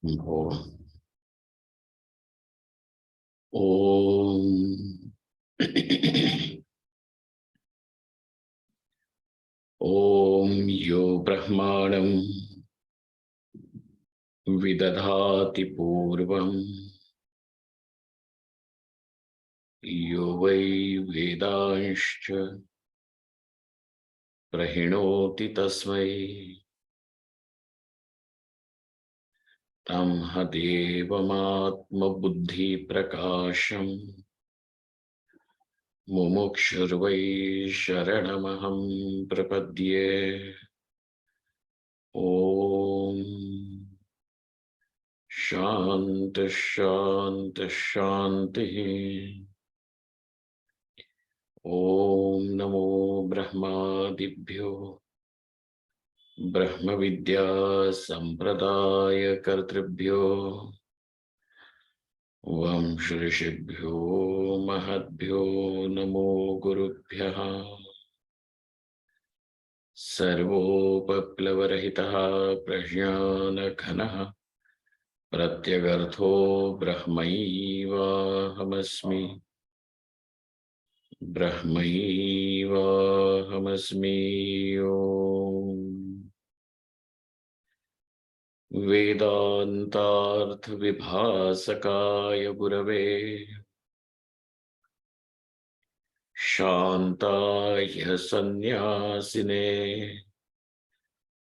Om. Om. Om yo Brahmanam vidadhati purvam yo vai vedanscha prahinoti tasmai tam hadevamatma buddhi prakasham mumukshurvai sharanamaham prapadye. Om Shanti Shanti Shanti. Om Namo Brahmadibhyo Brahma Vidya Sampradaya Kartribhyo Vamshrishibhyo Mahadbhyo Namo Gurubhyaha Sarvopaplavarahitaha Prajnanaghanaha Pratyagartho Brahmaivahamasmi Brahmaivahamasmi. Om Vedantartha Vibhasakaya Gurave Shantaya Sannyasine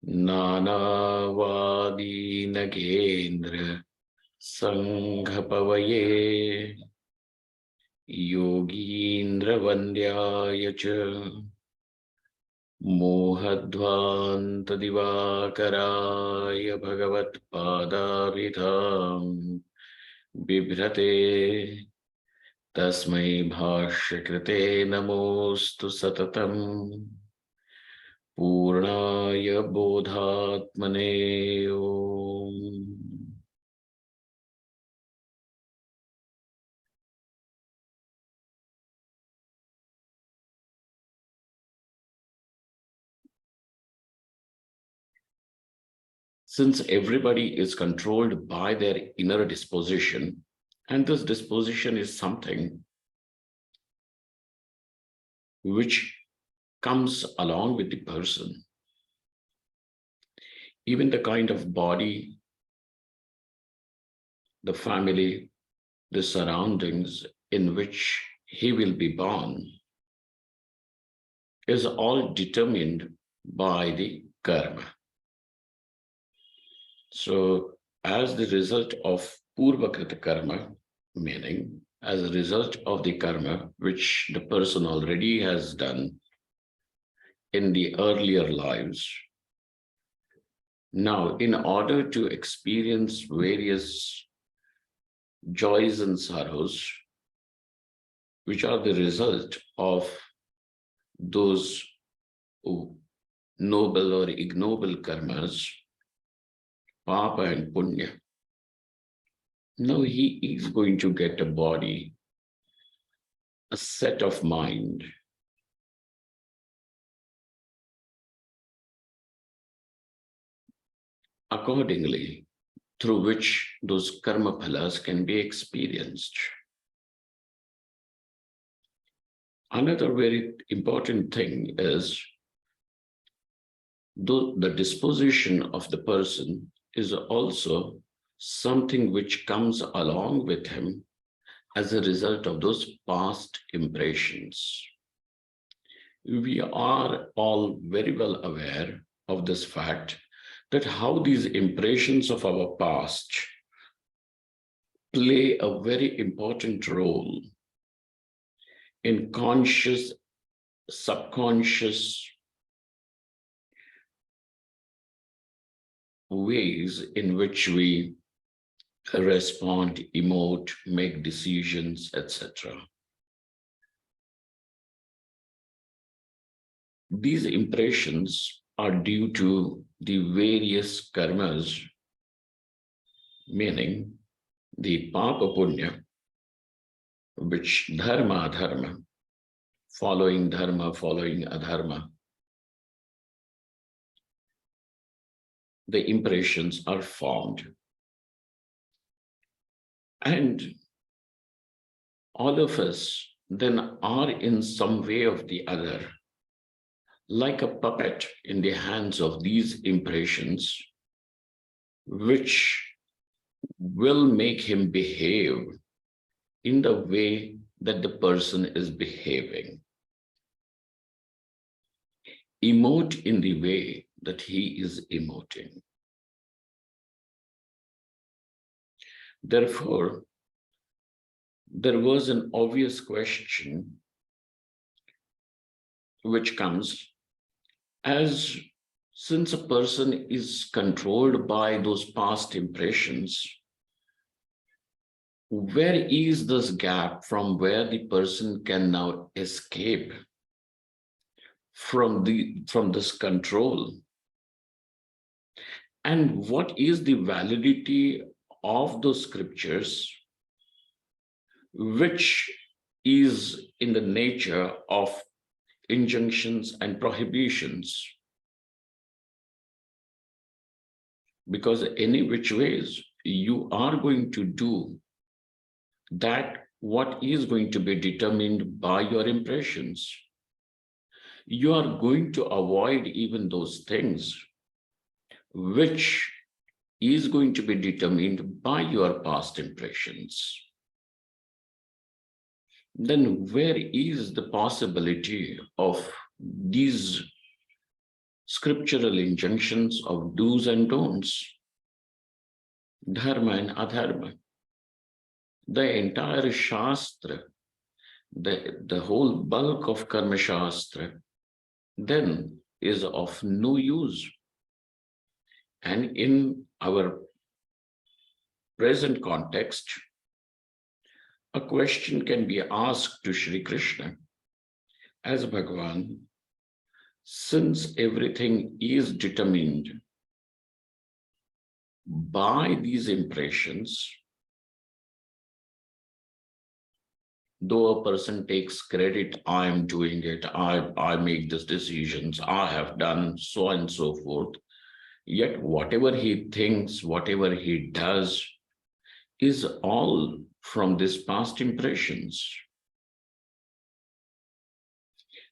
Nanavadi Nagendra Sanghapavaye Yogindra Vandyaya Cha Mohadvanta Divakaraya Bhagavat Padabhidham Bibhrate Tasmai Bhashyakrite Namostu Satatam Purnaya Bodhatmane. Om. Since everybody is controlled by their inner disposition, and this disposition is something which comes along with the person, even the kind of body, the family, the surroundings in which he will be born is all determined by the karma. So as the result of Purvakrita karma, meaning as a result of the karma which the person already has done in the earlier lives, now in order to experience various joys and sorrows which are the result of those noble or ignoble karmas, Papa and Punya. Now he is going to get a body, a set of mind, accordingly, through which those karma phalas can be experienced. Another very important thing is the disposition of the person is also something which comes along with him as a result of those past impressions. We are all very well aware of this fact that how these impressions of our past play a very important role in conscious, subconscious ways in which we respond, emote, make decisions, etc. These impressions are due to the various karmas, meaning the Papa Punya, which dharma, adharma, following dharma, following adharma, the impressions are formed. And all of us then are in some way or the other like a puppet in the hands of these impressions, which will make him behave in the way that the person is behaving, emote in the way that he is emoting. Therefore, there was an obvious question which comes as since a person is controlled by those past impressions, where is this gap from where the person can now escape from this control? And what is the validity of those scriptures, which is in the nature of injunctions and prohibitions? Because any which ways you are going to do that what is going to be determined by your impressions. You are going to avoid even those things which is going to be determined by your past impressions. Then where is the possibility of these scriptural injunctions of do's and don'ts, dharma and adharma? The entire Shastra, the whole bulk of Karma Shastra, then is of no use. And in our present context, a question can be asked to Sri Krishna as Bhagavan, since everything is determined by these impressions, though a person takes credit, I am doing it, I make these decisions, I have done so and so forth, yet whatever he thinks, whatever he does is all from these past impressions.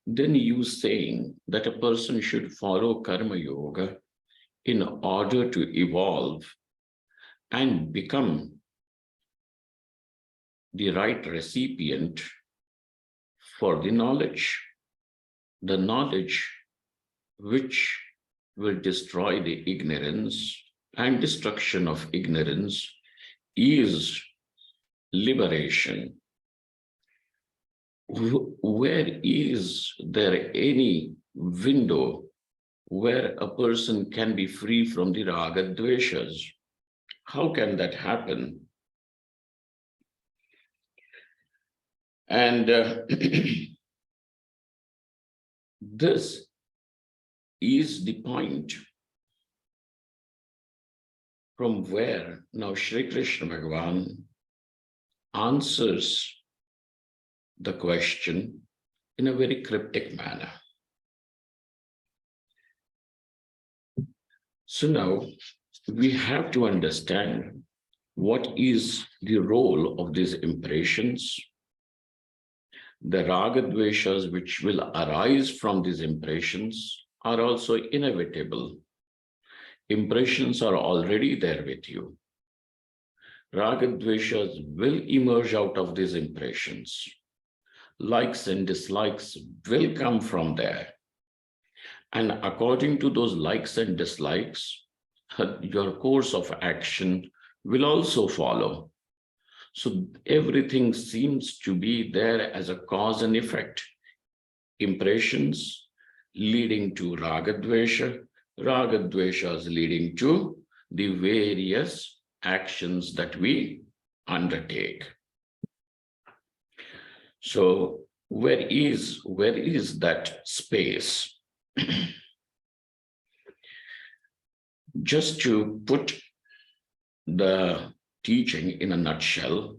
Then you saying that a person should follow Karma Yoga in order to evolve and become the right recipient for the knowledge which will destroy the ignorance, and destruction of ignorance is liberation. Where is there any window where a person can be free from the raga dveshas? How can that happen? And this is the point from where now Sri Krishna Bhagavan answers the question in a very cryptic manner. So now we have to understand what is the role of these impressions. The raga dveshas which will arise from these impressions are also inevitable. Impressions are already there with you. Raga dveshas will emerge out of these impressions. Likes and dislikes will come from there. And according to those likes and dislikes, your course of action will also follow. So everything seems to be there as a cause and effect. Impressions leading to raga dveshas leading to the various actions that we undertake. So where is that space? Just to put the teaching in a nutshell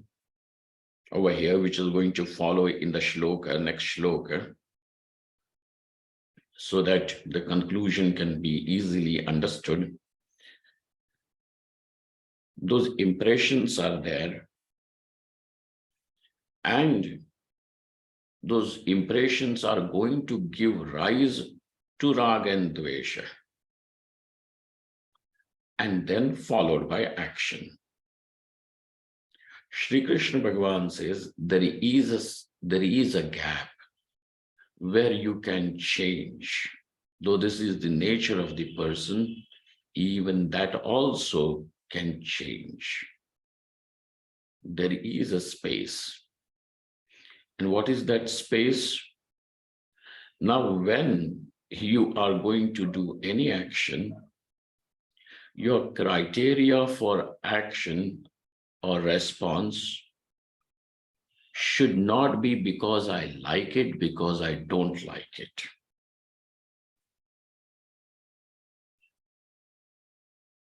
over here, which is going to follow in the shloka, next shloka, so that the conclusion can be easily understood. Those impressions are there And those impressions are going to give rise to raga and dvesha, and then followed by action. Sri Krishna Bhagavan says there is a gap where you can change. Though this is the nature of the person, even that also can change. There is a space. And what is that space? Now, when you are going to do any action, your criteria for action or response should not be because I like it, because I don't like it.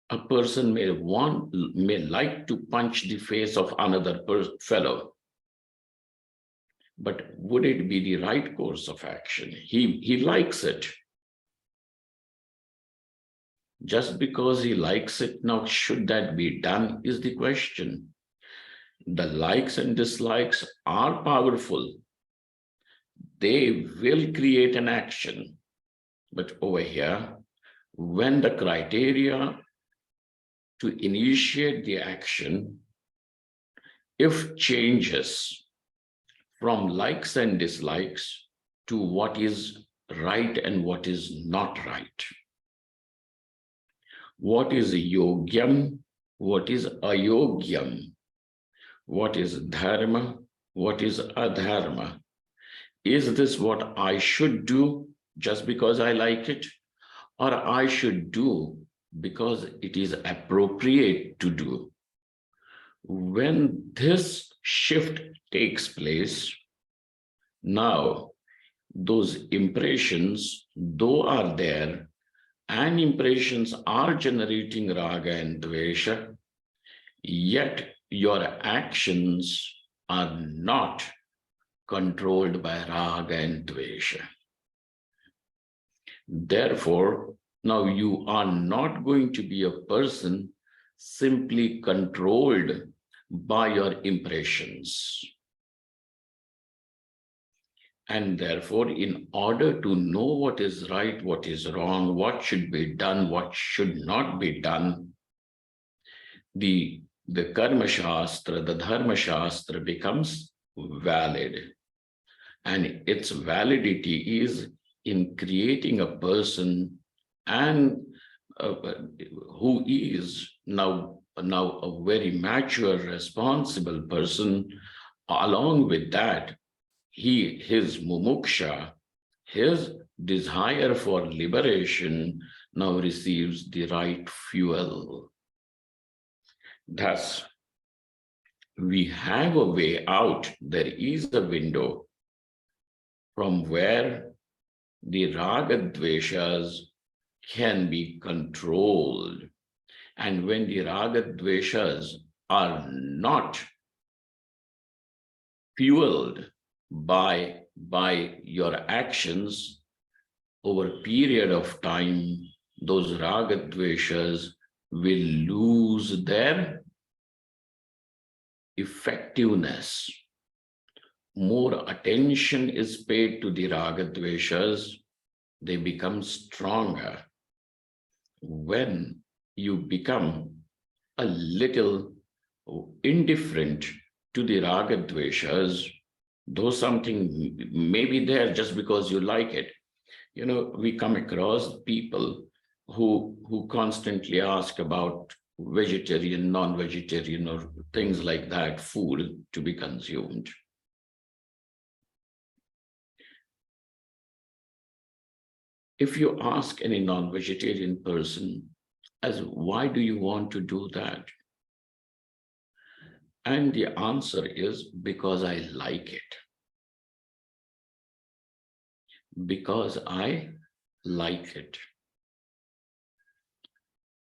A person may like to punch the face of another fellow, but would it be the right course of action? He likes it. Just because he likes it, now should that be done is the question. The likes and dislikes are powerful. They will create an action. But over here, when the criteria to initiate the action, if changes from likes and dislikes to what is right and what is not right, what is yogyam, what is ayogyam, what is dharma, what is adharma. Is this what I should do just because I like it, or I should do because it is appropriate to do? When this shift takes place, now those impressions, though are there, and impressions are generating raga and dvesha, yet your actions are not controlled by raga and dvesha. Therefore, now you are not going to be a person simply controlled by your impressions. And therefore, in order to know what is right, what is wrong, what should be done, what should not be done, the karma shastra, the dharma shastra becomes valid. And its validity is in creating a person and who is now a very mature, responsible person. Along with that, his mumuksha, his desire for liberation now receives the right fuel. Thus, we have a way out. There is a window from where the raga dveshas can be controlled. And when the raga dveshas are not fueled by your actions, over a period of time, those raga dveshas will lose their effectiveness. More attention is paid to the raga dveshas, they become stronger. When you become a little indifferent to the raga dveshas, though something may be there just because you like it. You know, we come across people who constantly ask about vegetarian, non-vegetarian, or things like that, food to be consumed. If you ask any non-vegetarian person, as why do you want to do that? And the answer is because I like it. Because I like it.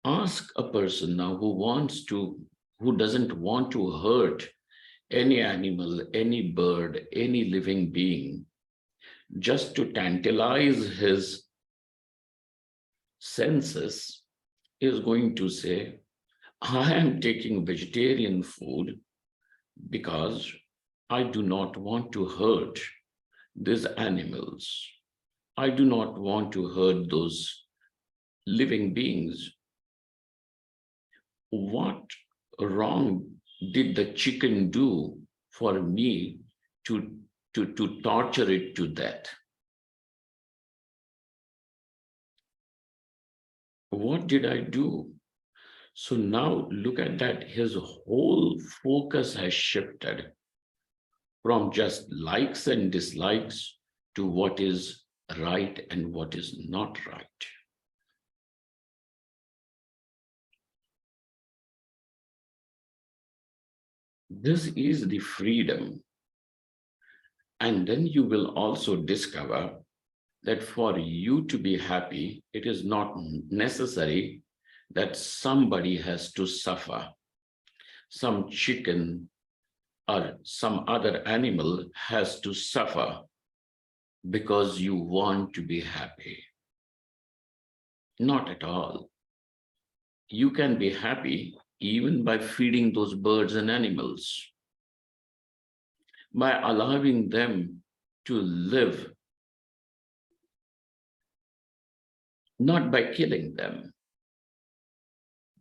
Ask a person now who doesn't want to hurt any animal, any bird, any living being, just to tantalize his senses, is going to say, I am taking vegetarian food because I do not want to hurt these animals. I do not want to hurt those living beings. What wrong did the chicken do for me to torture it to death? What did I do? So now look at that. His whole focus has shifted from just likes and dislikes to what is right and what is not right. This is the freedom. And then you will also discover that for you to be happy, it is not necessary that somebody has to suffer. Some chicken or some other animal has to suffer because you want to be happy. Not at all. You can be happy even by feeding those birds and animals, by allowing them to live, not by killing them.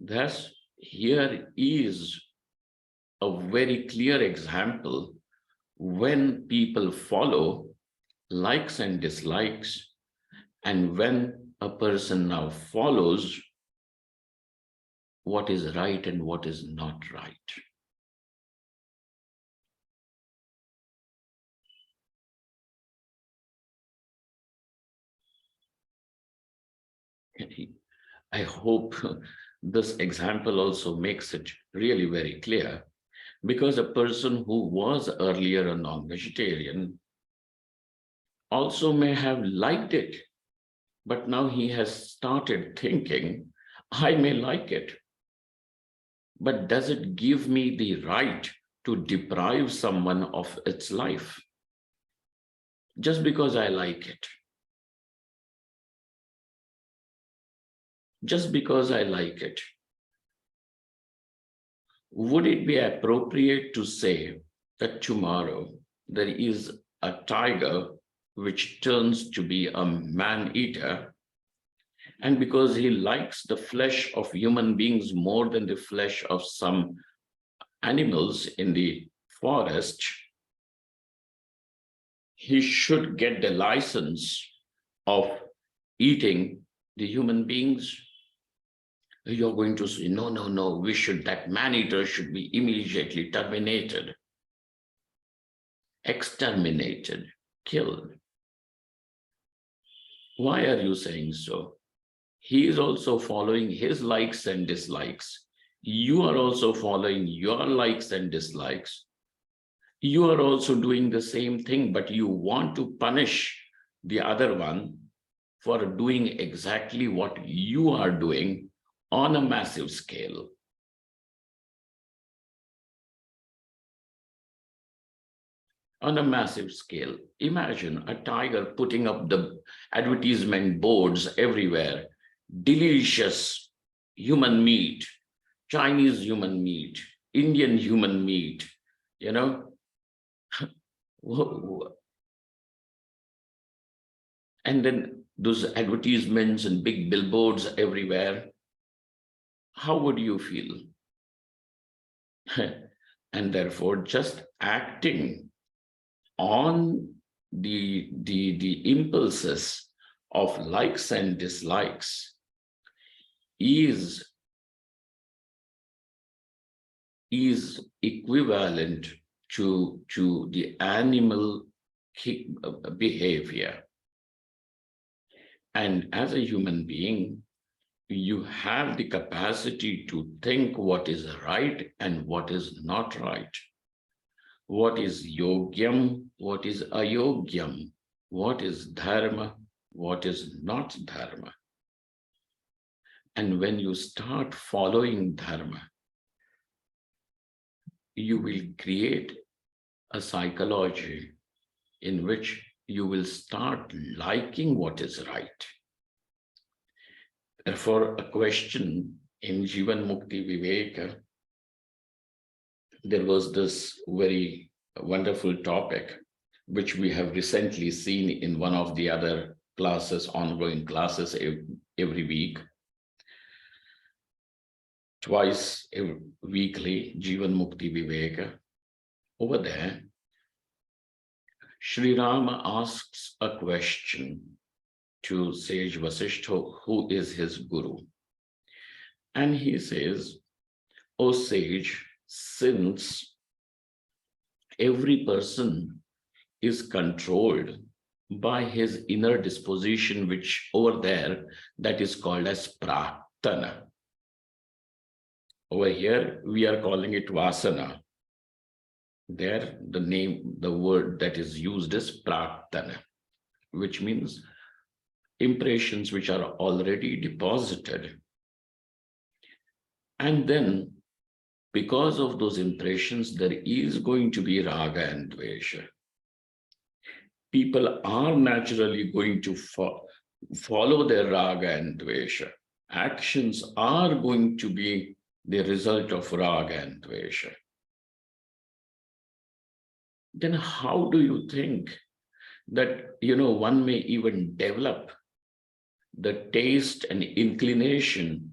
Thus, here is a very clear example when people follow likes and dislikes, and when a person now follows what is right and what is not right. I hope this example also makes it really very clear, because a person who was earlier a non-vegetarian also may have liked it, but now he has started thinking, I may like it, but does it give me the right to deprive someone of its life just because I like it? Just because I like it. Would it be appropriate to say that tomorrow there is a tiger which turns to be a man-eater, and because he likes the flesh of human beings more than the flesh of some animals in the forest, he should get the license of eating the human beings? You're going to say, no, no, no, that man-eater should be immediately terminated, exterminated, killed. Why are you saying so? He is also following his likes and dislikes. You are also following your likes and dislikes. You are also doing the same thing, but you want to punish the other one for doing exactly what you are doing on a massive scale. On a massive scale. Imagine a tiger putting up the advertisement boards everywhere. Delicious human meat, Chinese human meat, Indian human meat, you know. And then those advertisements and big billboards everywhere. How would you feel? And therefore, just acting on the impulses of likes and dislikes is equivalent to the animal behavior. And as a human being, you have the capacity to think what is right and what is not right. What is yogyam, what is ayogyam, what is dharma, what is not dharma. And when you start following dharma, you will create a psychology in which you will start liking what is right. Therefore, a question in Jivan Mukti Viveka, there was this very a wonderful topic, which we have recently seen in one of the other classes, ongoing classes every week, twice weekly, Jivan Mukti Viveka. Over there, Sri Rama asks a question to sage Vasishtha, who is his guru. And he says, O sage, since every person is controlled by his inner disposition, which over there, that is called as prarthana. Over here, we are calling it vasana. There, the word that is used is prarthana, which means impressions which are already deposited. And then, because of those impressions, there is going to be raga and dvesha. People are naturally going to follow their raga and dvesha. Actions are going to be the result of raga and dvesha. Then how do you think that, one may even develop the taste and inclination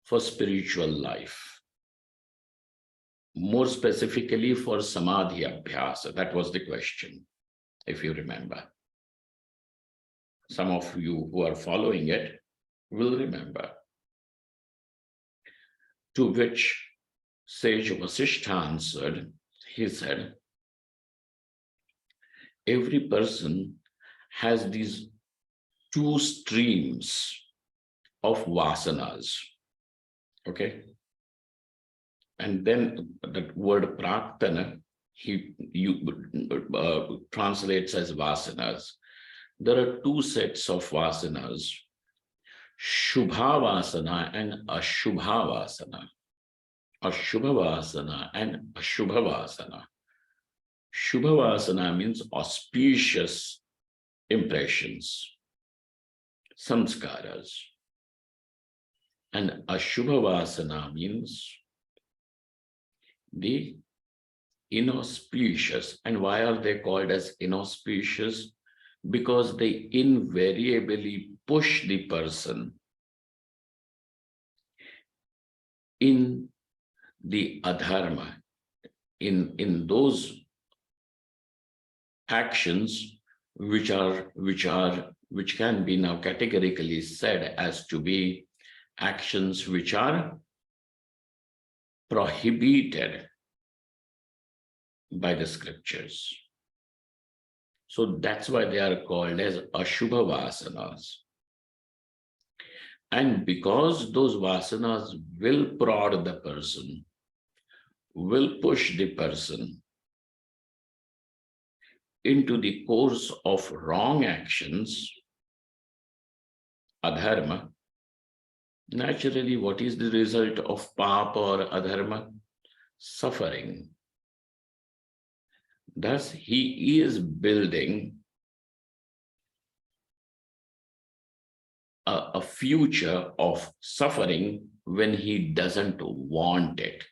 for spiritual life? More specifically for samadhi abhyasa, that was the question, if you remember. Some of you who are following it will remember. To which sage Vasishtha answered, he said, every person has these two streams of vasanas, okay? And then that word prarthana, translates as vasanas. There are two sets of vasanas, Shubha Vasana and Ashubha Vasana. Ashubha Vasana and Ashubha Vasana. Shubha Vasana means auspicious impressions, samskaras. And Ashubha Vasana means the inauspicious. And why are they called as inauspicious? Because they invariably push the person in the adharma, in those actions which can be now categorically said as to be actions which are prohibited by the scriptures. So that's why they are called as Ashubha Vasanas. And because those vasanas will prod the person, will push the person into the course of wrong actions, adharma, naturally, what is the result of papa or adharma? Suffering. Thus, he is building a future of suffering when he doesn't want it.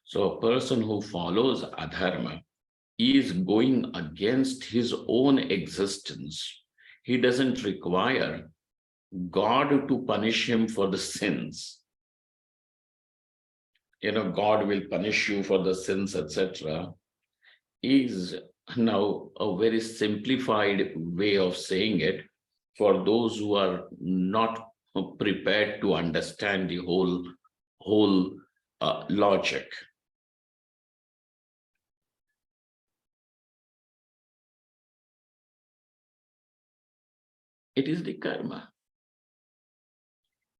So a person who follows adharma is going against his own existence. He doesn't require God to punish him for the sins. God will punish you for the sins, etc. is now a very simplified way of saying it for those who are not prepared to understand the whole logic. It is the karma.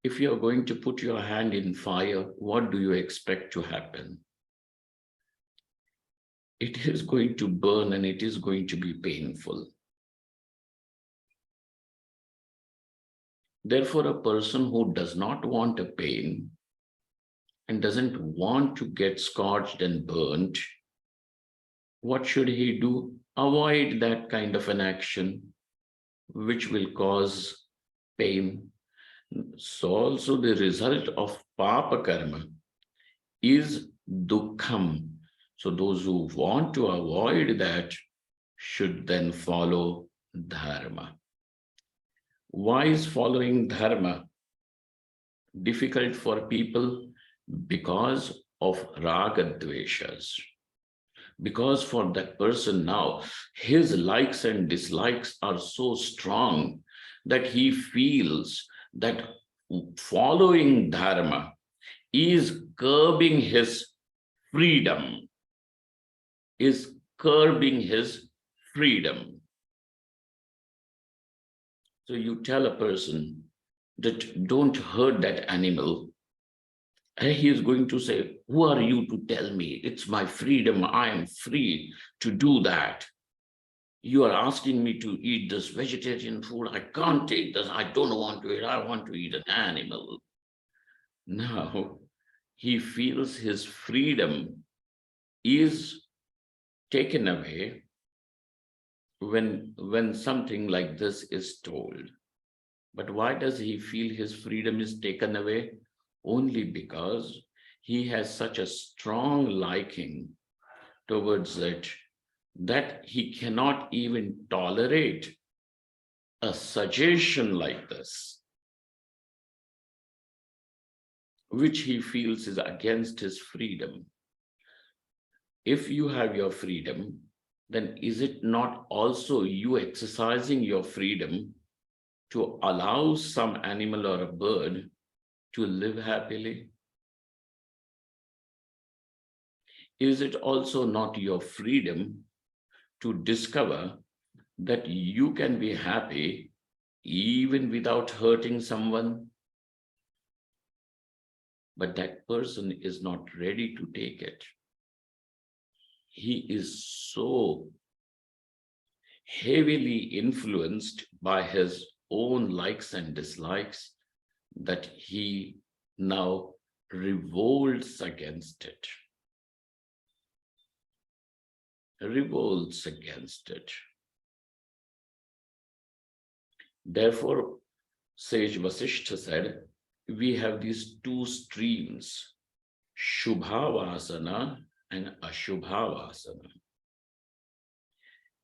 If you are going to put your hand in fire, what do you expect to happen? It is going to burn and it is going to be painful. Therefore, a person who does not want a pain and doesn't want to get scorched and burnt, what should he do? Avoid that kind of an action which will cause pain. So also the result of papa karma is dukkham, So those who want to avoid that should then follow dharma. Why is following dharma difficult for people? Because of raga dveshas. Because for that person now, his likes and dislikes are so strong that he feels that following dharma is curbing his freedom, is curbing his freedom. So you tell a person that don't hurt that animal, and he is going to say, who are you to tell me? It's my freedom. I am free to do that. You are asking me to eat this vegetarian food. I can't take this. I don't want to eat. I want to eat an animal. Now he feels his freedom is taken away when something like this is told. But why does he feel his freedom is taken away? Only because he has such a strong liking towards it that he cannot even tolerate a suggestion like this, which he feels is against his freedom. If you have your freedom, then is it not also you exercising your freedom to allow some animal or a bird to live happily? Is it also not your freedom to discover that you can be happy even without hurting someone? But that person is not ready to take it. He is so heavily influenced by his own likes and dislikes that he now revolts against it. Revolts against it. Therefore, sage Vasishtha said, we have these two streams, Shubhavasana and Ashubhavasana.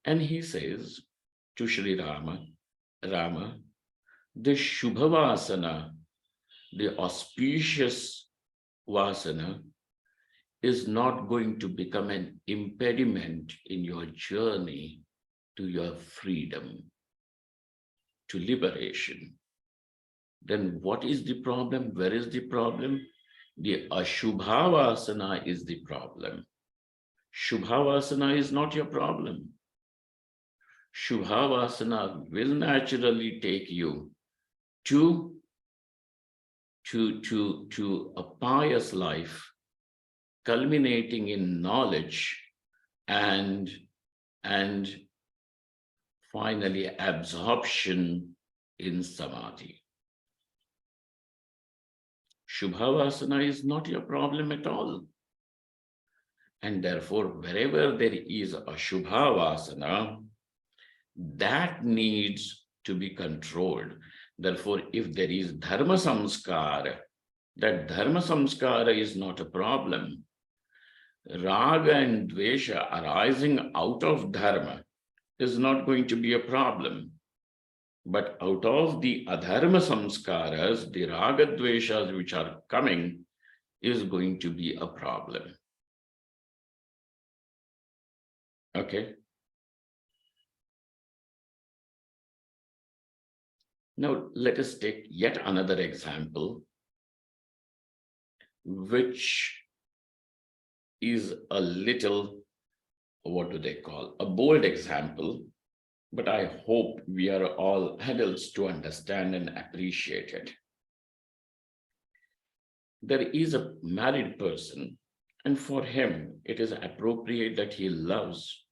And he says to Sri Rama, the Shubhavasana, the auspicious vasana, is not going to become an impediment in your journey to your freedom, to liberation. Then what is the problem? Where is the problem? The Ashubhavasana is the problem. Shubhavasana is not your problem. Shubhavasana will naturally take you to a pious life, culminating in knowledge and finally absorption in samadhi. Shubhavasana is not your problem at all. And therefore, wherever there is a Shubhavasana, that needs to be controlled. Therefore, if there is dharma samskara, that dharma samskara is not a problem. Raga and dvesha arising out of dharma is not going to be a problem. But out of the adharma samskaras, the raga dveshas which are coming is going to be a problem. Okay. Now let us take yet another example, which is a little, what do they call, a bold example, but I hope we are all adults to understand and appreciate it. There is a married person, and for him, it is appropriate that he loves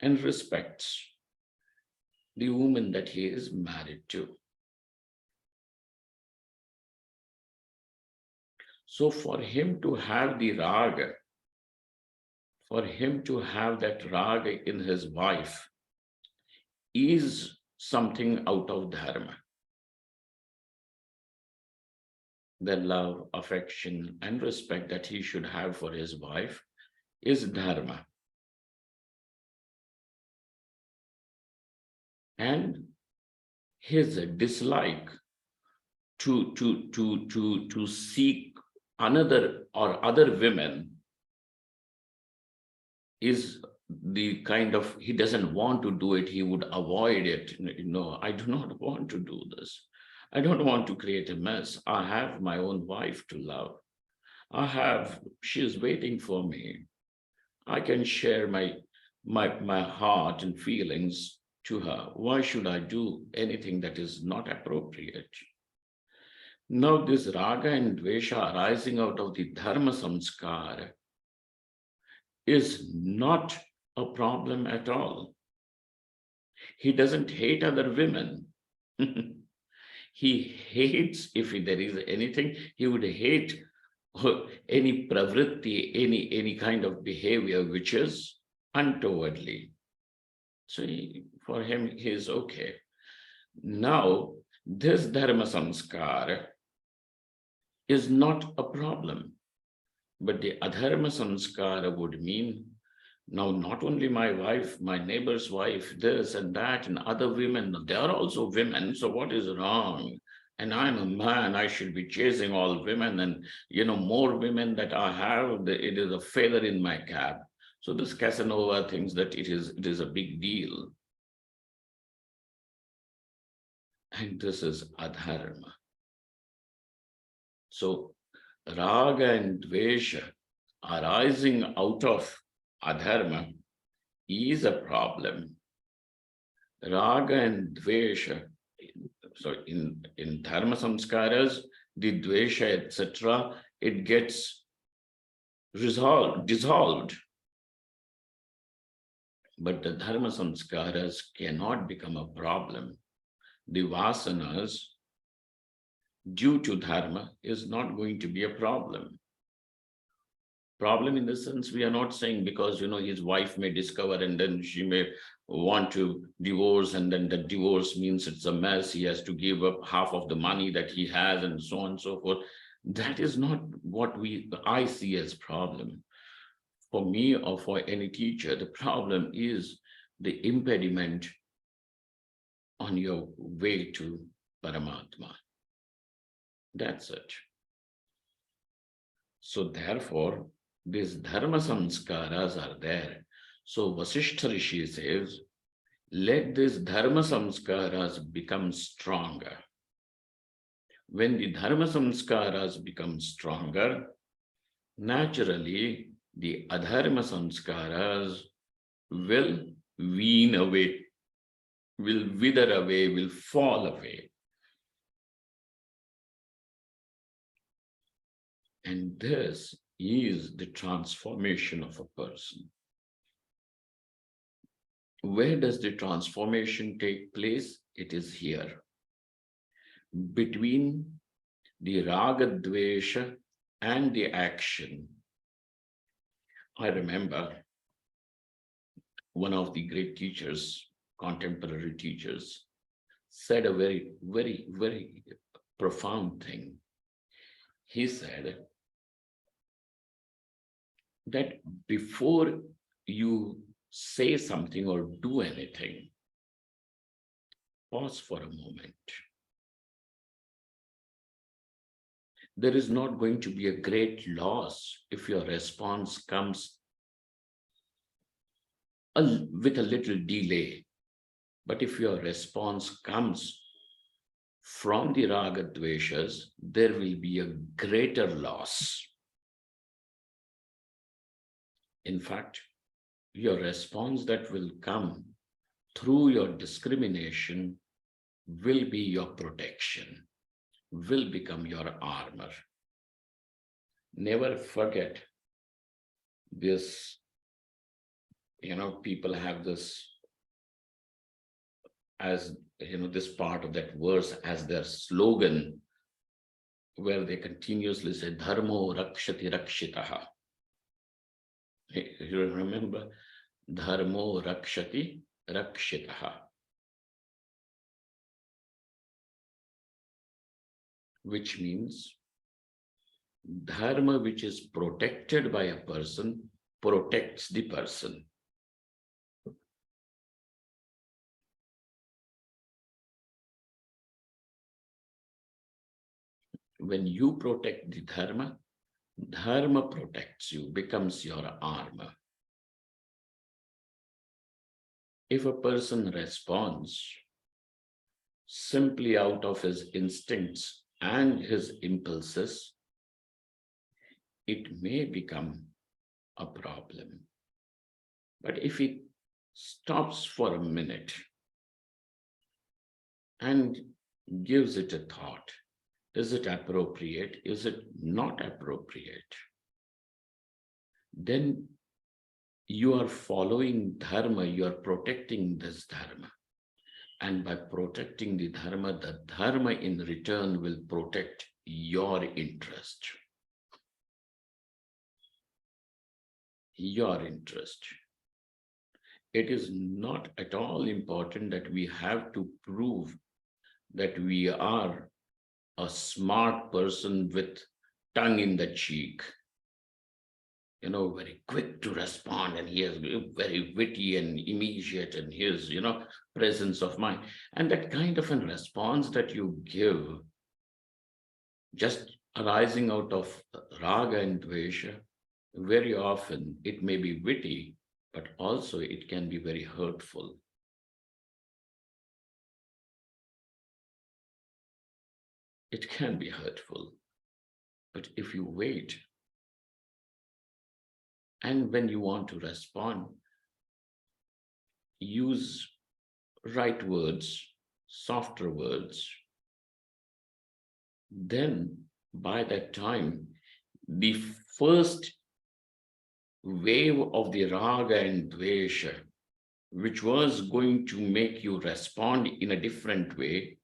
and respects the woman that he is married to. So for him to have the raga, for him to have that raga in his wife is something out of dharma. The love, affection, and respect that he should have for his wife is dharma. And his dislike to seek another or other women is the kind of, he doesn't want to do it, he would avoid it. I do not want to do this. I don't want to create a mess. I have my own wife to love. She is waiting for me. I can share my heart and feelings to her. Why should I do anything that is not appropriate? Now, this raga and dvesha arising out of the dharma samskara is not a problem at all. He doesn't hate other women. He hates, if there is anything, he would hate any pravritti, any kind of behavior which is untowardly. So for him, he is okay. Now, this dharma samskara is not a problem, but the adharma samskara would mean, now not only my wife, my neighbor's wife, this and that, and other women, they are also women, so what is wrong? And I'm a man, I should be chasing all women, and more women that I have, it is a feather in my cap. So this Casanova thinks that it is a big deal. And this is adharma. So raga and dvesha arising out of adharma is a problem. Raga and dvesha, so in dharma samskaras, the dvesha, etc., it gets dissolved. But the dharma samskaras cannot become a problem. The vasanas due to dharma is not going to be a problem. Problem in the sense, we are not saying because his wife may discover and then she may want to divorce, and then the divorce means it's a mess, he has to give up half of the money that he has and so on and so forth. That is not what I see as problem. For me or for any teacher, the problem is the impediment on your way to Paramatma. That's it. So therefore, these dharma samskaras are there. So Vasishtha Rishi says, let these dharma samskaras become stronger. When the dharma samskaras become stronger, naturally the adharma samskaras will wean away, will wither away, will fall away. And this is the transformation of a person. Where does the transformation take place? It is here. Between the raga dvesha and the action. I remember one of the great teachers, contemporary teachers, said a very, very, very profound thing. He said that before you say something or do anything, pause for a moment. There is not going to be a great loss if your response comes with a little delay. But if your response comes from the raga dveshas, there will be a greater loss. In fact, your response that will come through your discrimination will be your protection, will become your armor. Never forget this. People have this as, this part of that verse as their slogan, where they continuously say, Dharmo rakshati rakshitaha. You remember? Dharmo rakshati rakshitaha. Which means dharma which is protected by a person protects the person. When you protect the dharma, dharma protects you, becomes your armor. If a person responds simply out of his instincts and his impulses, it may become a problem. But if he stops for a minute and gives it a thought, is it appropriate? Is it not appropriate? Then you are following dharma, you are protecting this dharma. And by protecting the dharma in return will protect your interest. Your interest. It is not at all important that we have to prove that we are a smart person with tongue in the cheek, very quick to respond, and he is very witty and immediate, and his, presence of mind. And that kind of a response that you give, just arising out of raga and dvesha, very often it may be witty, but also it can be very hurtful. It can be hurtful. But if you wait, and when you want to respond, use right words, softer words, then by that time, the first wave of the raga and dvesha, which was going to make you respond in a different way,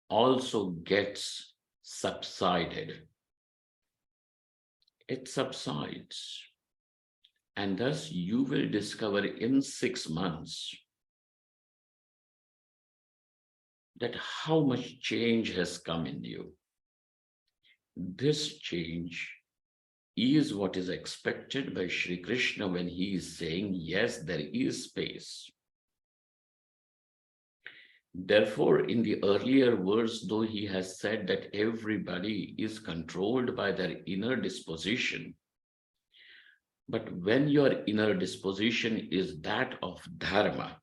also gets subsided. It subsides. And thus you will discover in 6 months that how much change has come in you. This change is what is expected by Sri Krishna when he is saying, yes, there is space. Therefore, in the earlier verse, though he has said that everybody is controlled by their inner disposition, but when your inner disposition is that of dharma,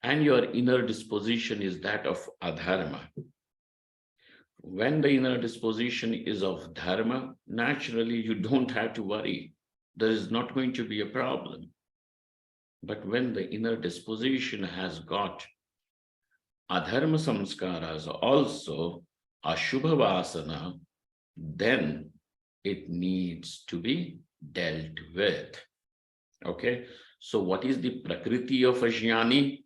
and your inner disposition is that of adharma, when the inner disposition is of dharma, naturally you don't have to worry. There is not going to be a problem. But when the inner disposition has got adharma samskaras, also ashubha vasana, then it needs to be dealt with. Okay, so what is the prakriti of a jnani?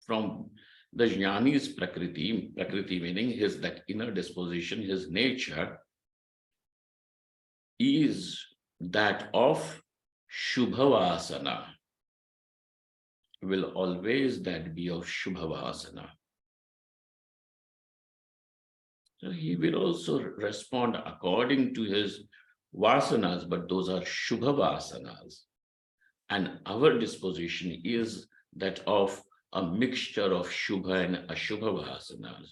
From the jnani's prakriti meaning his that inner disposition, his nature is that of shubhavasana, will always that be of shubhavasana. So he will also respond according to his vasanas, but those are shubhavasanas. And our disposition is that of a mixture of shubha and ashubha vasanas.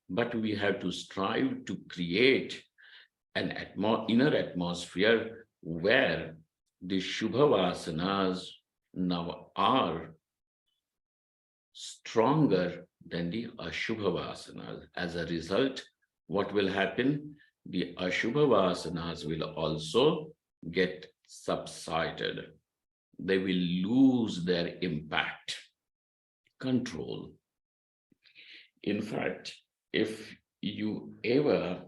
But we have to strive to create an inner atmosphere where the shubha vasanas now are stronger than the ashubha vasanas. As a result, what will happen? The ashubha vasanas will also get subsided. They will lose their impact, control. In fact, if you ever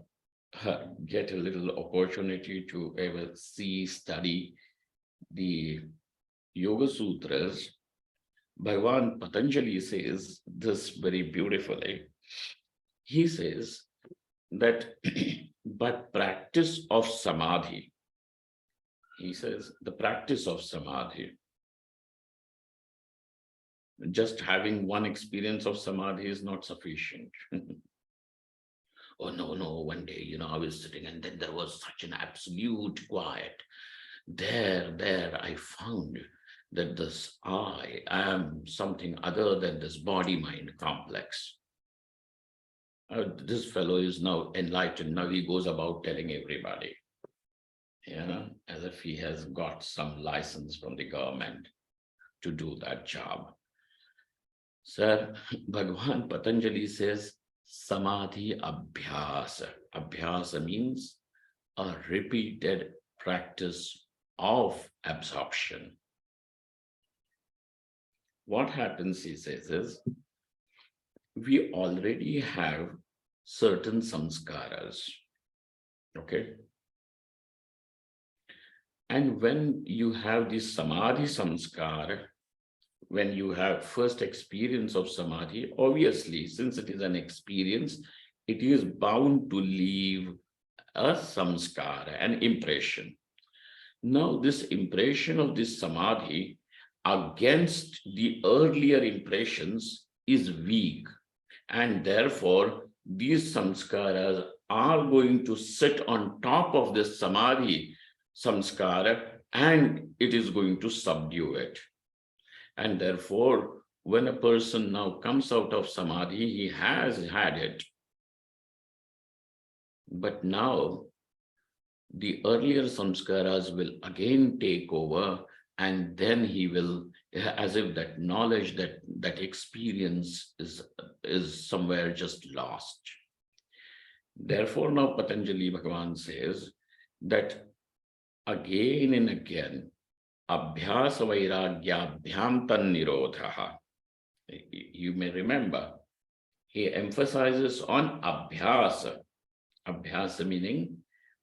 get a little opportunity to ever study the Yoga Sutras, Bhagavan Patanjali says this very beautifully. He says that by practice of samadhi, he says the practice of samadhi, just having one experience of samadhi is not sufficient. Oh, no, one day, I was sitting and then there was such an absolute quiet. there I found that this I am something other than this body-mind complex. This fellow is now enlightened. Now he goes about telling everybody, as if he has got some license from the government to do that job. Sir, Bhagwan Patanjali says, Samadhi Abhyasa. Abhyasa means a repeated practice of absorption. What happens, he says, is we already have certain samskaras, okay? And when you have this samadhi samskara, when you have first experience of samadhi, obviously, since it is an experience, it is bound to leave a samskara, an impression. Now, this impression of this samadhi against the earlier impressions is weak, and therefore these samskaras are going to sit on top of this samadhi samskara, and it is going to subdue it. And therefore, when a person now comes out of samadhi, he has had it. But now the earlier samskaras will again take over, and then he will, as if that knowledge, that experience is somewhere just lost. Therefore, now Patanjali Bhagavan says that again and again, Abhyasa Vairagyabhyam Tan Nirodha. You may remember, he emphasizes on Abhyasa. Abhyasa meaning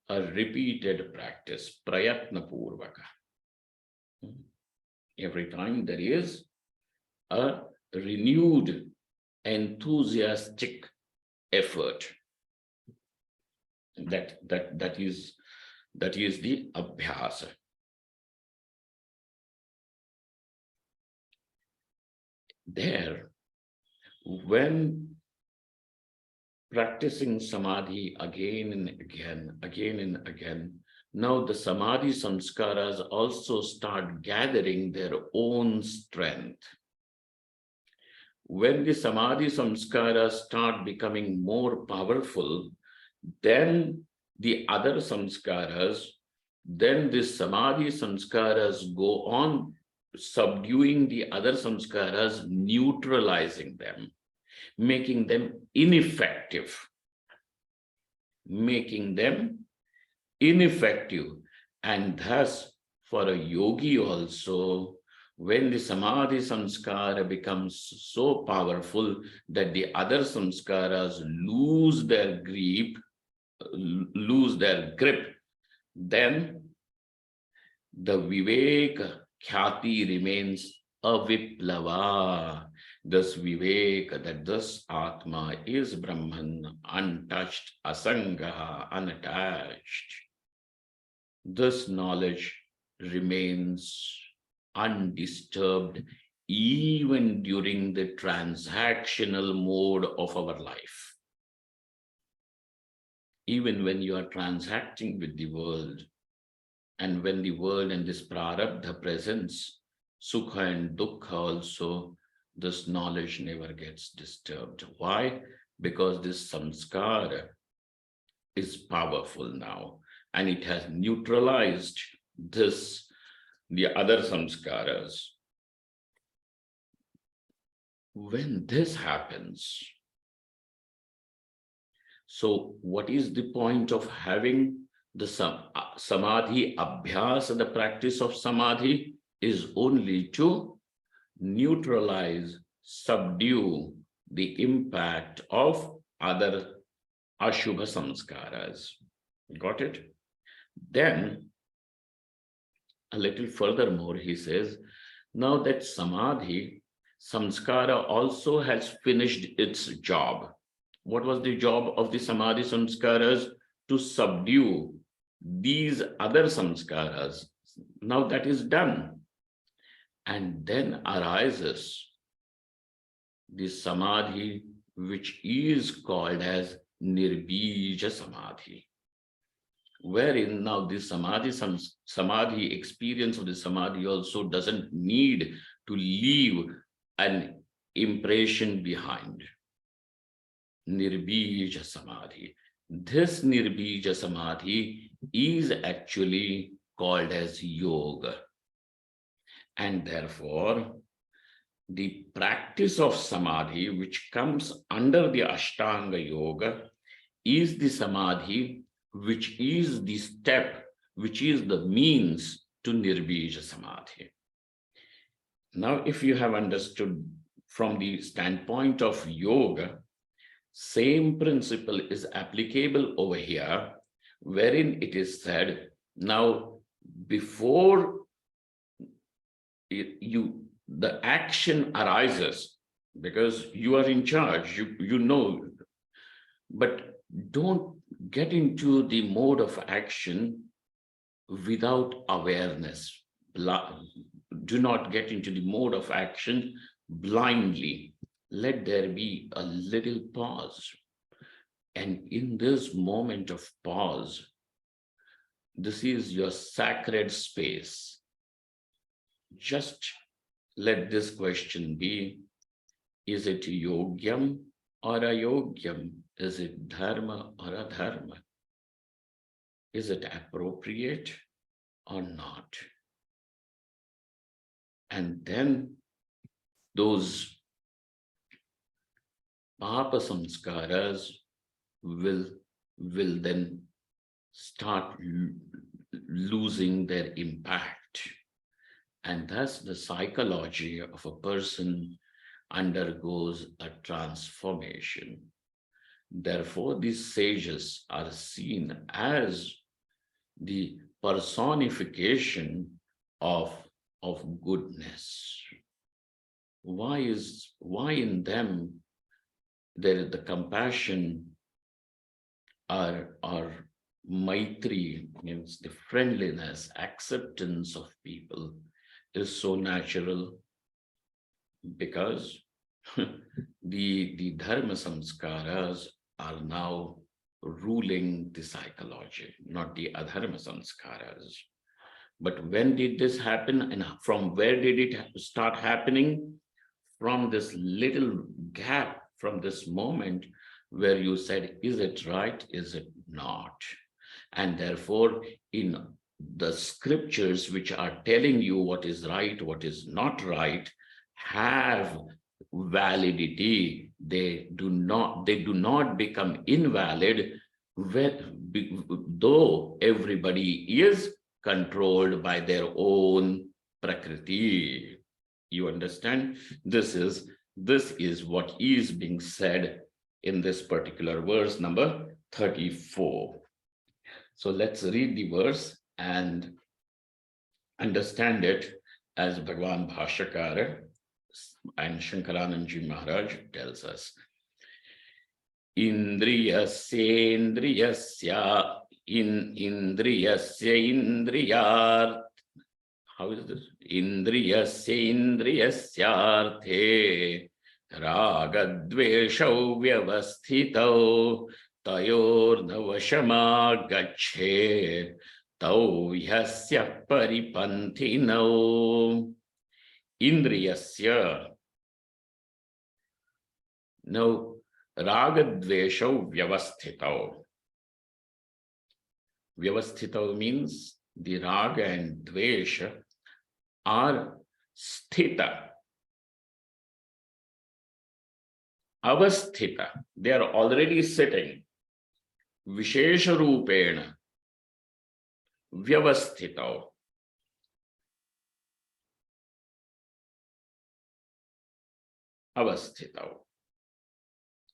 a repeated practice, Prayatna Purvaka. Every time there is a renewed, enthusiastic effort. That is the Abhyasa. There, when practicing samadhi again and again, now the samadhi samskaras also start gathering their own strength. When the samadhi samskaras start becoming more powerful, then the other samskaras, then the samadhi samskaras go on subduing the other samskaras, neutralizing them, making them ineffective. And thus, for a yogi also, when the samadhi samskara becomes so powerful that the other samskaras lose their grip, then the viveka khyati remains aviplava. This viveka, that this Atma is Brahman, untouched, asangaha, unattached. This knowledge remains undisturbed even during the transactional mode of our life. Even when you are transacting with the world, and when the world and this prarabdha presents, sukha and dukkha also, this knowledge never gets disturbed. Why? Because this samskara is powerful now, and it has neutralized the other samskaras. When this happens, so what is the point of having the samadhi abhyasa? The practice of samadhi is only to neutralize, subdue the impact of other ashubha samskaras. Got it? Then, a little furthermore, he says, now that samadhi samskara also has finished its job. What was the job of the samadhi samskaras? To subdue these other samskaras. Now that is done. And then arises the samadhi, which is called as nirbija samadhi. wherein now this samadhi experience of the samadhi also doesn't need to leave an impression behind. Nirbija samadhi. This nirbija samadhi is actually called as yoga. And therefore, the practice of samadhi, which comes under the Ashtanga Yoga, is the samadhi, which is the step, which is the means to Nirbija Samadhi. Now, if you have understood from the standpoint of yoga, same principle is applicable over here, wherein it is said, now, before the action arises, because you are in charge, you know, but don't get into the mode of action without awareness. Do not get into the mode of action blindly. Let there be a little pause. And in this moment of pause, this is your sacred space. Just let this question be, is it yogyam or ayogyam? Is it dharma or adharma? Is it appropriate or not? And then those papa samskaras will then start losing their impact. And thus the psychology of a person undergoes a transformation. Therefore, these sages are seen as the personification of goodness. Why in them there is the compassion or maitri, means the friendliness, acceptance of people is so natural? Because the dharma samskaras are now ruling the psychology, not the adharma samskaras. But when did this happen, and from where did it start happening? From this little gap, from this moment where you said, is it right, is it not? And therefore, in the scriptures which are telling you what is right, what is not right, have validity. They do not become invalid, though everybody is controlled by their own prakriti. You understand? This is what is being said in this particular verse number 34. So let's read the verse and understand it as Bhagwan Bhashyakara and Shankaranandji Maharaj tells us. Indriyasya indriyar. How is this? Indriyasyarthe ragadveshau vyavasthitau tayornavashamagache tau yasya paripanthinau. Indriyasya. Now, ragadveshau vyavasthitau. Vyavasthitau means the raga and dvesha are sthita, avasthita. They are already sitting. Vishesha rupena vyavasthitau. Avasthitau.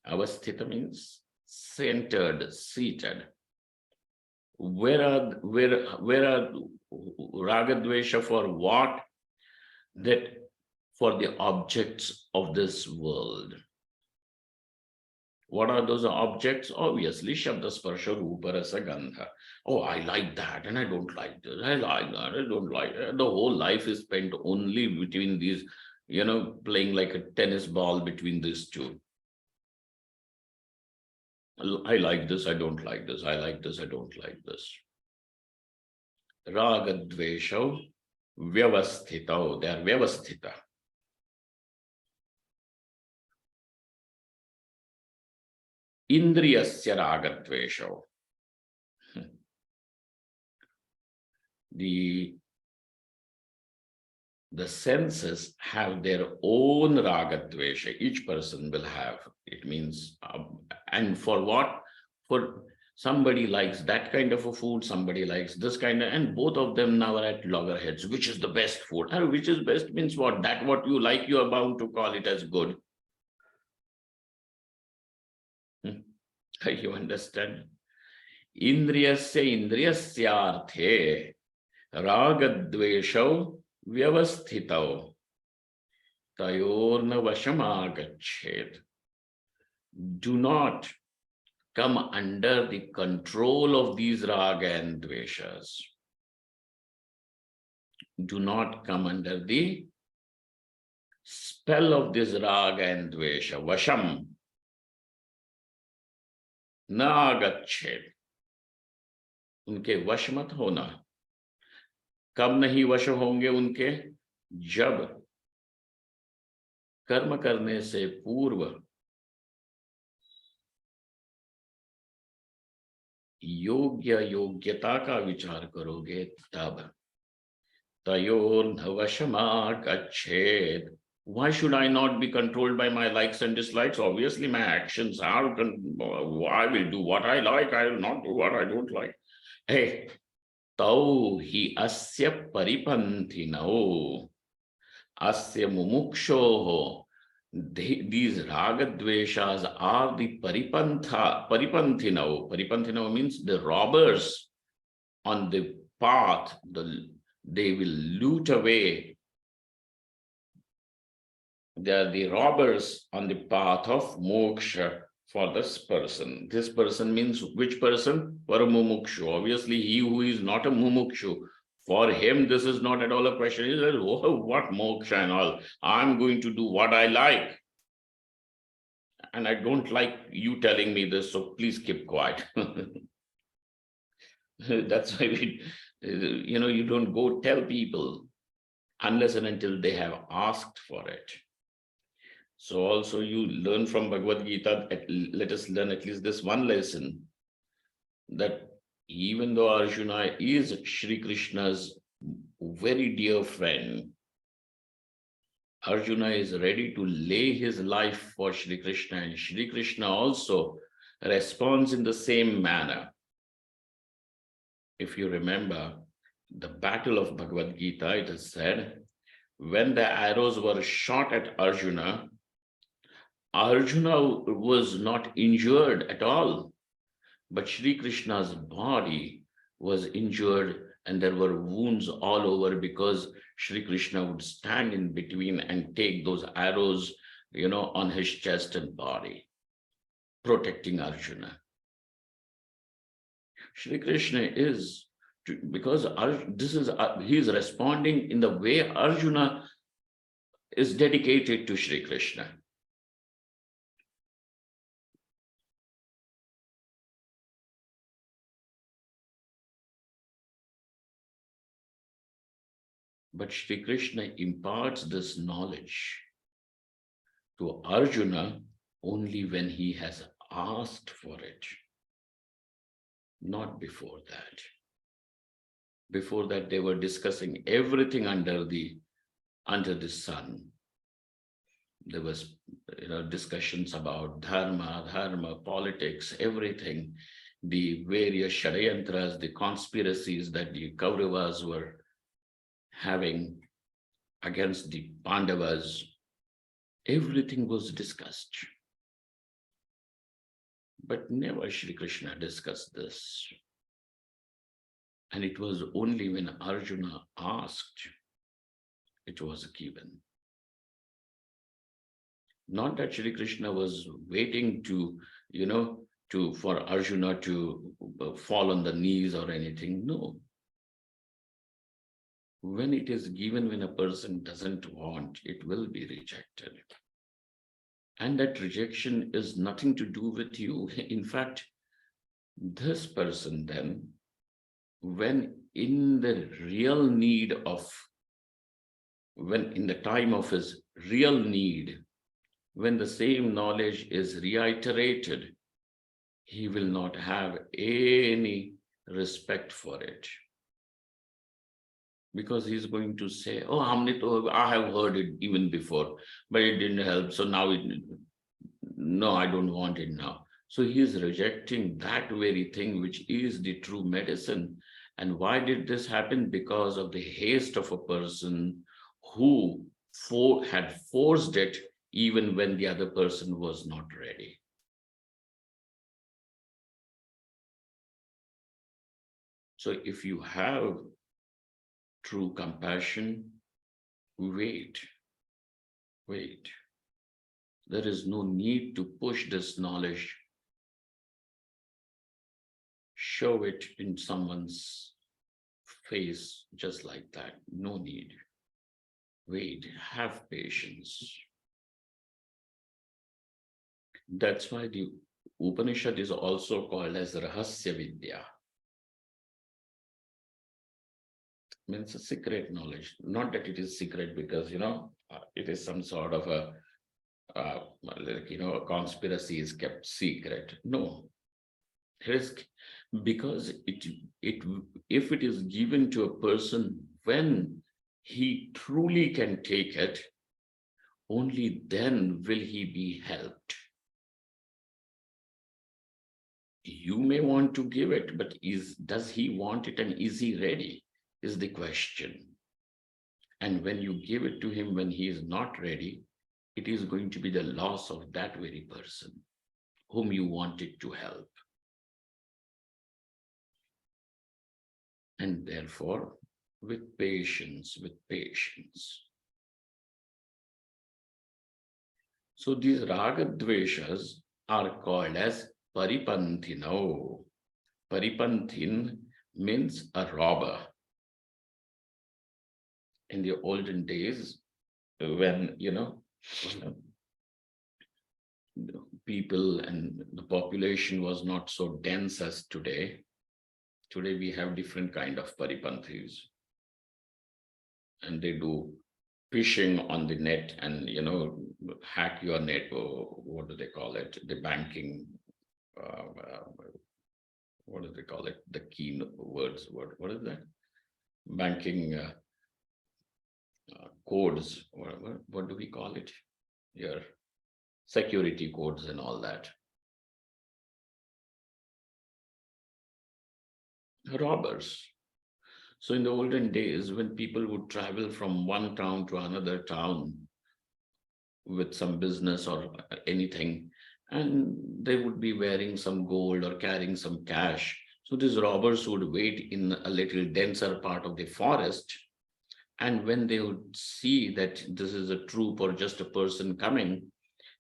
Avasthita means centered, seated. Where are ragadvesha for what? That for the objects of this world. What are those objects? Obviously, Shabda Sparsha Rupa Rasa Gandha. Oh, I like that and I don't like this. I like that, I don't like that. The whole life is spent only between these, playing like a tennis ball between these two. I like this, I don't like this. I like this, I don't like this. ragadvesho vyavasthitau. They are vyavasthita. Indriyasya ragadvesho. The senses have their own ragadvesha. Each person will have. It means, and for what? For somebody likes that kind of a food, somebody likes this kind of, and both of them now are at loggerheads. Which is the best food? And which is best means what? That what you like, you are bound to call it as good. You understand? Indriyasya indriyasyarthe ragadvesho vyavasthitau tayorna vashamagachet. Do not come under the control of these raga and dveshas. Do not come under the spell of this raga and dvesha. Vasham na agachet. उनके वश मत होना. कब नहीं वश होंगे उनके? जब कर्म करने से पूर्व योग्यता का विचार करोगे तब. तयोर्नवशमागच्छेत्. Why should I not be controlled by my likes and dislikes? Obviously, my actions are, I will do what I like, I will not do what I don't like. Hey, tau hi asya paripanthinau, asya mumukshoho. These ragadveshas are the paripanthinau. Paripanthinau means the robbers on the path. They will loot away. They are the robbers on the path of moksha for this person. This person means which person? For a mumukshu. Obviously, he who is not a mumukshu, for him, this is not at all a question. He says, oh, what moksha and all? I'm going to do what I like. And I don't like you telling me this, so please keep quiet. That's why you don't go tell people unless and until they have asked for it. So also you learn from Bhagavad Gita, let us learn at least this one lesson, that even though Arjuna is Shri Krishna's very dear friend, Arjuna is ready to lay his life for Shri Krishna, and Shri Krishna also responds in the same manner. If you remember the battle of Bhagavad Gita, it is said, when the arrows were shot at Arjuna, Arjuna was not injured at all, but Shri Krishna's body was injured and there were wounds all over because Shri Krishna would stand in between and take those arrows, on his chest and body, protecting Arjuna. Shri Krishna is, because he is responding in the way Arjuna is dedicated to Shri Krishna. But Shri Krishna imparts this knowledge to Arjuna only when he has asked for it, not before that. Before that, they were discussing everything under the sun. There was discussions about dharma, politics, everything, the various sharayantras, the conspiracies that the Kauravas were having against the Pandavas. Everything was discussed. But never Shri Krishna discussed this. And it was only when Arjuna asked, it was given. Not that Shri Krishna was waiting for Arjuna to fall on the knees or anything. No. When it is given, when a person doesn't want, it will be rejected. And that rejection is nothing to do with you. In fact, this person then when in the real need of, when in the time of his real need, when the same knowledge is reiterated, he will not have any respect for it. Because he's going to say, oh, I have heard it even before, but it didn't help. So now no, I don't want it now. So he is rejecting that very thing, which is the true medicine. And why did this happen? Because of the haste of a person who had forced it even when the other person was not ready. So if you have true compassion, wait. There is no need to push this knowledge. Show it in someone's face just like that. No need. Wait, have patience. That's why the Upanishad is also called as Rahasya Vidya. Means a secret knowledge. Not that it is secret because, it is some sort of a, a conspiracy is kept secret. No, it is because if it is given to a person when he truly can take it, only then will he be helped. You may want to give it, but does he want it and is he ready is the question. And when you give it to him when he is not ready, it is going to be the loss of that very person whom you wanted to help. And therefore, with patience. So these raga dveshas are called as paripanthino. Paripanthin means a robber. In the olden days, when people and the population was not so dense as today. Today we have different kind of paripanthis, and they do fishing on the net and hack your net, or what do they call it? The banking. What do they call it? The key words. What is that? Banking codes. What do we call it? Your security codes and all that. Robbers. So in the olden days, when people would travel from one town to another town with some business or anything, and they would be wearing some gold or carrying some cash. So these robbers would wait in a little denser part of the forest. And when they would see that this is a troop or just a person coming,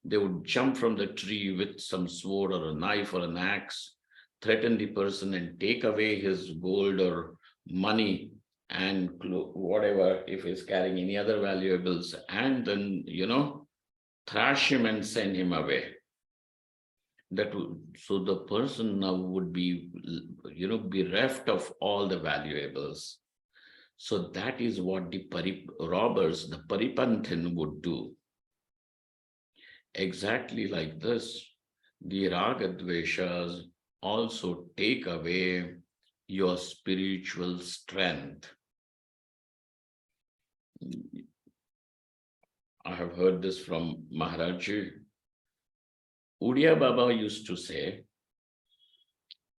they would jump from the tree with some sword or a knife or an axe, threaten the person and take away his gold or money and whatever, if he's carrying any other valuables, and then, thrash him and send him away. So the person now would be, bereft of all the valuables. So that is what the robbers, the paripanthin, would do. Exactly like this, the raga dveshas also take away your spiritual strength. I have heard this from Maharaji. Udiya Baba used to say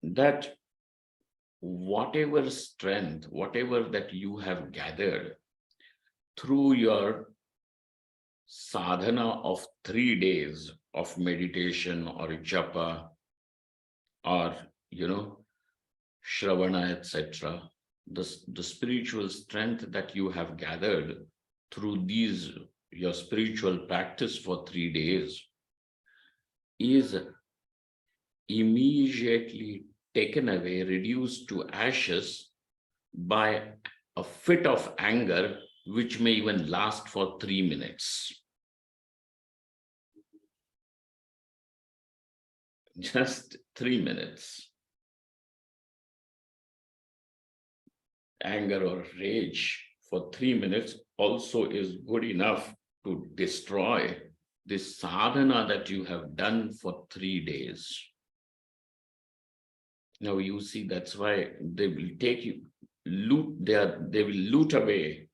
that whatever strength, whatever that you have gathered through your sadhana of 3 days of meditation or japa or, shravana, etc., the spiritual strength that you have gathered through your spiritual practice for 3 days is immediately taken away, reduced to ashes by a fit of anger, which may even last for 3 minutes. Just 3 minutes. anger or rage for 3 minutes also is good enough to destroy this sadhana that you have done for 3 days. Now you see, that's why they will take you, they will loot away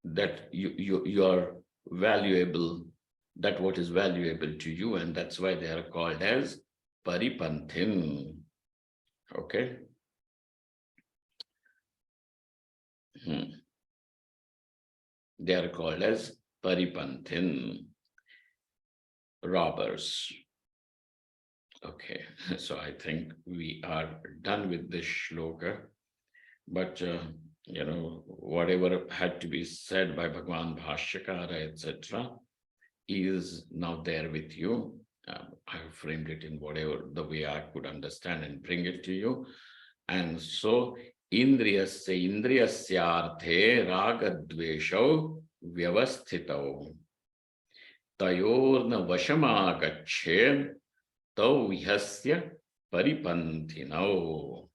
that you are valuable, that what is valuable to you, and that's why they are called as paripanthin. Okay. They are called as paripanthin, robbers. Okay, so I think we are done with this shloka, but whatever had to be said by Bhagwan Bhashyakara, etc., is now there with you. I have framed it in whatever the way I could understand and bring it to you. And so, indriyasyarthe ragadveshau vyavasthitau tayorna vashamagached tau vihasya paripanthinau.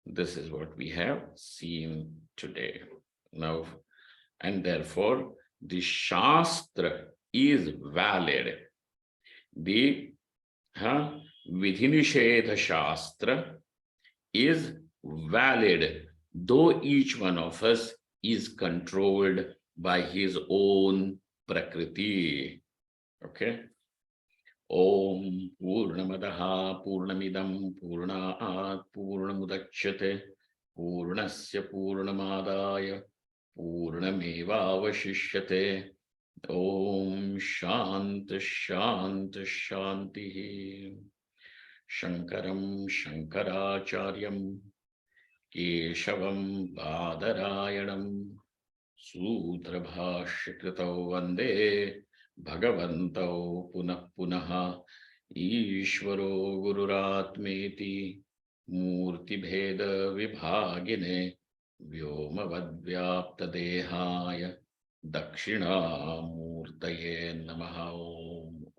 This is what we have seen today. Now, and therefore, the Shastra is valid. The Vidhinishedha Shastra is valid, though each one of us is controlled by his own prakriti. Okay. Om Purnamadaha Purnamidam Purnaat Purnamudachyate Purnasya Purnamadaya Purnameva Vashishyate. Om Shanta Shanta Shanti. Shankaram Shankaracharyam Keshavam Badarayanam Sutra Bhashyakritau Vande Bhagavantau Punah Punaha Ishvaro Gururatmeti Murti Bheda Vibhagine Vyomavadvyapta Dehaya Dakshina Murtaye Namaha.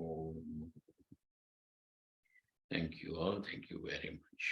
Om. Thank you all. Thank you very much.